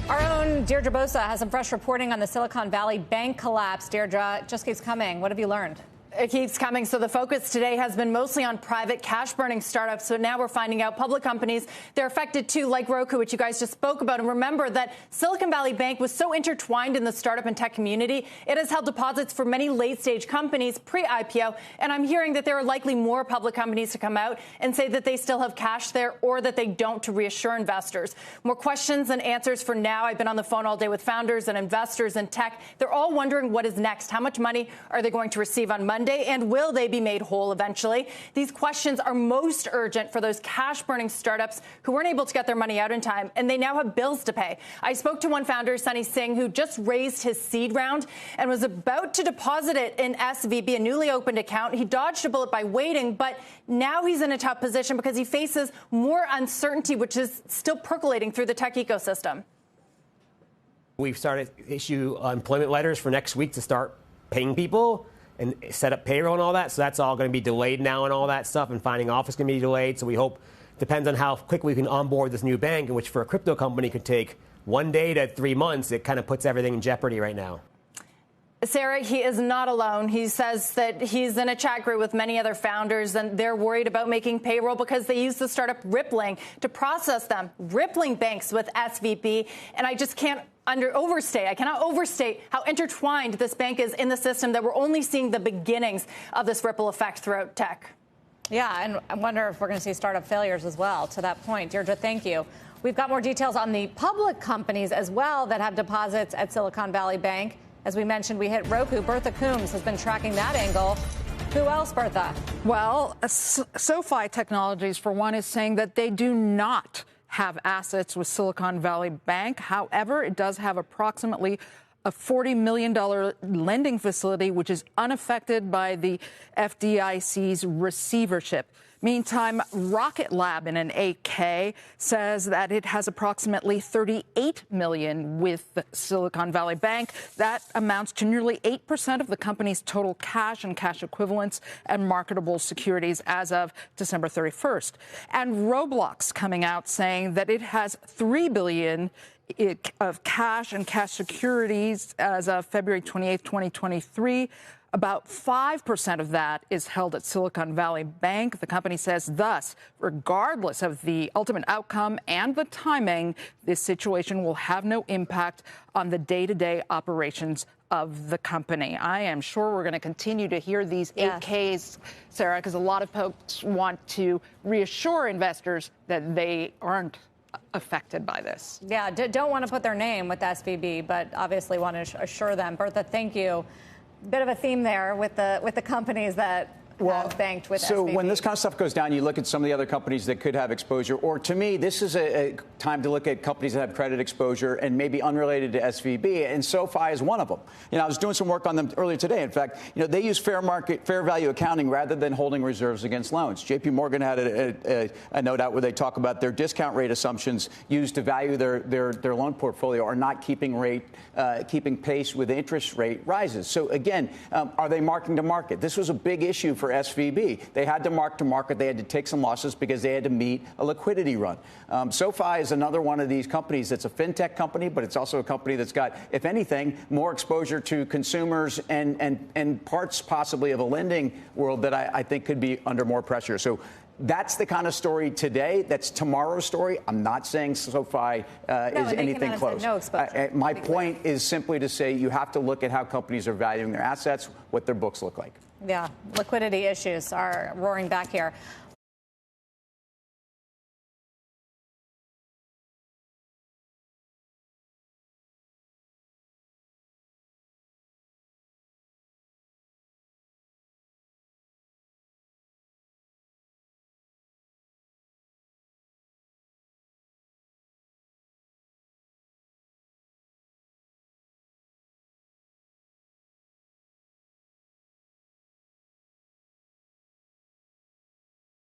Our own Deirdre Bosa has some fresh reporting on the Silicon Valley Bank collapse. Deirdre, it just keeps coming. What have you learned? It keeps coming. So the focus today has been mostly on private cash burning startups. So now we're finding out public companies, they're affected too, like Roku, which you guys just spoke about. And remember that Silicon Valley Bank was so intertwined in the startup and tech community. It has held deposits for many late stage companies pre-IPO. And I'm hearing that there are likely more public companies to come out and say that they still have cash there or that they don't, to reassure investors. More questions than answers for now. I've been on the phone all day with founders and investors in tech. They're all wondering what is next. How much money are they going to receive on Monday? And will they be made whole eventually? These questions are most urgent for those cash-burning startups who weren't able to get their money out in time, and they now have bills to pay. I spoke to one founder, Sunny Singh, who just raised his seed round and was about to deposit it in SVB, a newly opened account. He dodged a bullet by waiting, but now he's in a tough position because he faces more uncertainty, which is still percolating through the tech ecosystem. We've started to issue employment letters for next week to start paying people and set up payroll and all that. So that's all going to be delayed now and all that stuff. And finding office can be delayed. So we hope, depends on how quickly we can onboard this new bank, which for a crypto company could take 1 day to 3 months. It kind of puts everything in jeopardy right now. Sarah, he is not alone. He says that he's in a chat group with many other founders, and they're worried about making payroll because they use the startup Rippling to process them. Rippling banks with SVB, and I just can't I cannot overstate how intertwined this bank is in the system, that we're only seeing the beginnings of this ripple effect throughout tech. Yeah, and I wonder if we're going to see startup failures as well. To that point, Deirdre, thank you. We've got more details on the public companies as well that have deposits at Silicon Valley Bank. As we mentioned, we hit Roku. Bertha Coombs has been tracking that angle. Who else, Bertha? Well, SoFi Technologies, for one, is saying that they do not have assets with Silicon Valley Bank. However, it does have approximately a $40 million lending facility, which is unaffected by the FDIC's receivership. Meantime, Rocket Lab in an 8K says that it has approximately $38 million with the Silicon Valley Bank. That amounts to nearly 8% of the company's total cash and cash equivalents and marketable securities as of December 31st. And Roblox coming out saying that it has $3 billion of cash and cash securities as of February 28th, 2023. About 5% of that is held at Silicon Valley Bank. The company says, thus, regardless of the ultimate outcome and the timing, this situation will have no impact on the day-to-day operations of the company. I am sure we're going to continue to hear these 8Ks, Sarah, because a lot of folks want to reassure investors that they aren't affected by this. Yeah, don't want to put their name with SVB, but obviously want to assure them. Bertha, thank you. Bit of a theme there with the companies that have banked with So SVB. when this kind of stuff goes down, you look at some of the other companies that could have exposure. Or to me, this is a time to look at companies that have credit exposure and maybe unrelated to SVB. And SoFi is one of them. I was doing some work on them earlier today. In fact, they use fair value accounting rather than holding reserves against loans. JP Morgan had a note out where they talk about their discount rate assumptions used to value their loan portfolio are not keeping pace with interest rate rises. So again, are they marking to market? This was a big issue for SVB. They had to mark to market. They had to take some losses because they had to meet a liquidity run. SoFi is another one of these companies that's a fintech company, but it's also a company that's got, if anything, more exposure to consumers and parts possibly of a lending world that I think could be under more pressure. So that's the kind of story today. That's tomorrow's story. I'm not saying SoFi is anything close. No exposure. My point is simply to say you have to look at how companies are valuing their assets, what their books look like. Yeah, liquidity issues are roaring back here.